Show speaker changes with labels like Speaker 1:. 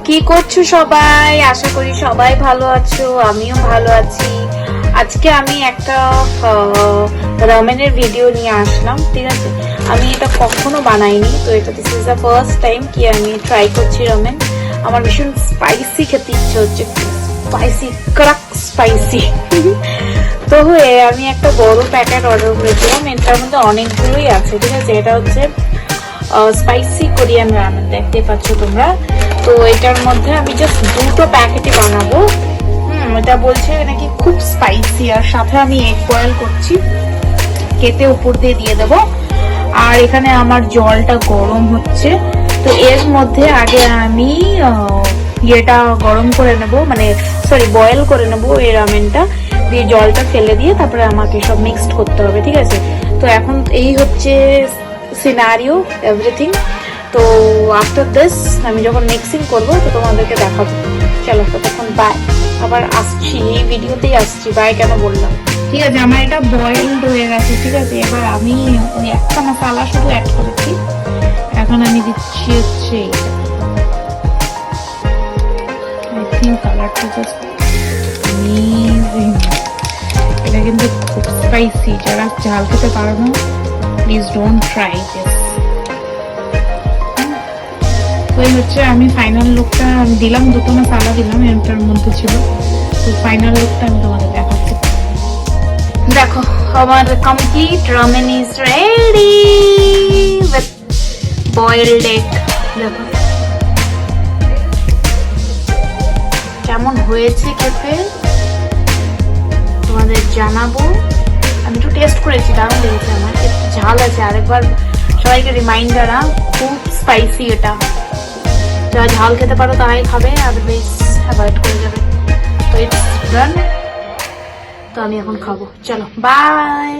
Speaker 1: কি করছো সবাই? আশা করি সবাই ভালো আছো, আমিও ভালো আছি। আজকে আমি একটা রামেনের ভিডিও নিয়ে আসলাম, ঠিক আছে? আমি এটা কখনো বানাইনি, তো এটা this is the first time কি আমি ট্রাই করছি রামেন। আমার ভীষণ স্পাইসি খেতে ইচ্ছে হচ্ছে, স্পাইসি, ক্রাক স্পাইসি। তো আমি একটা বড় প্যাকেট অর্ডার করেছিলাম, এটার মধ্যে অনেকগুলোই আছে, ঠিক আছে? এটা হচ্ছে স্পাইসি কোরিয়ান রামেন, দেখতে পাচ্ছ তোমরা। তো এটার মধ্যে আমি জাস্ট দুটো প্যাকেটই বানাবো। এটা বলছে নাকি খুব স্পাইসি, আর সাথে আমি এগ বয়েল করছি, কেটে উপর দিয়ে দেবো। আর এখানে আমার জলটা গরম হচ্ছে, তো এর মধ্যে আগে আমি ইয়েটা গরম করে নেব, মানে সরি বয়েল করে নেব এই রামেনটা, দিয়ে জলটা ফেলে দিয়ে তারপরে আমাকে সব মিক্সড করতে হবে, ঠিক আছে? তো এখন এই হচ্ছে সিনারিও, এভরিথিং। তো আফটার দিস আমি যখন মিক্সিং করবো তো তোমাদেরকে দেখাবো। চলো ততক্ষণ বাই, আবার আসছি, এই ভিডিওতেই আসছি, বাই কেন বললাম। ঠিক আছে, আমার এটা বয়েলড হয়ে গেছে, ঠিক আছে? এবার আমি ওই একটা মশলা শুধু অ্যাড করেছি, এখন আমি দিচ্ছি হচ্ছে কালারটা জাস্ট অ্যামেজিং। এটা কিন্তু খুব স্পাইসি, যারা ঝাল খেতে পারো না প্লিজ ডোন্ট ট্রাই দিস। তো এই হচ্ছে আমি ফাইনাল লুকটা দিলাম, দুটো মশলা দিলাম এটার মধ্যে ছিল, তো ফাইনাল লুকটা আমি তোমাদের দেখাচ্ছি। দেখো আমার complete ramen is ready with boiled egg. দেখো কেমন হয়েছে খেতে তোমাদের জানাবো। আমি একটু টেস্ট করেছি, দারুণ লেগেছে আমার, একটু ঝাল আছে। আরেকবার সবাইকে রিমাইন্ডার, খুব স্পাইসি এটা, যারা ঝাল খেতে পারো তারাই খাবে, আদারওয়াইজ অ্যাভয়েড করে যাবে। তো ইটস ডান, তো আমি এখন খাবো, চলো বাই।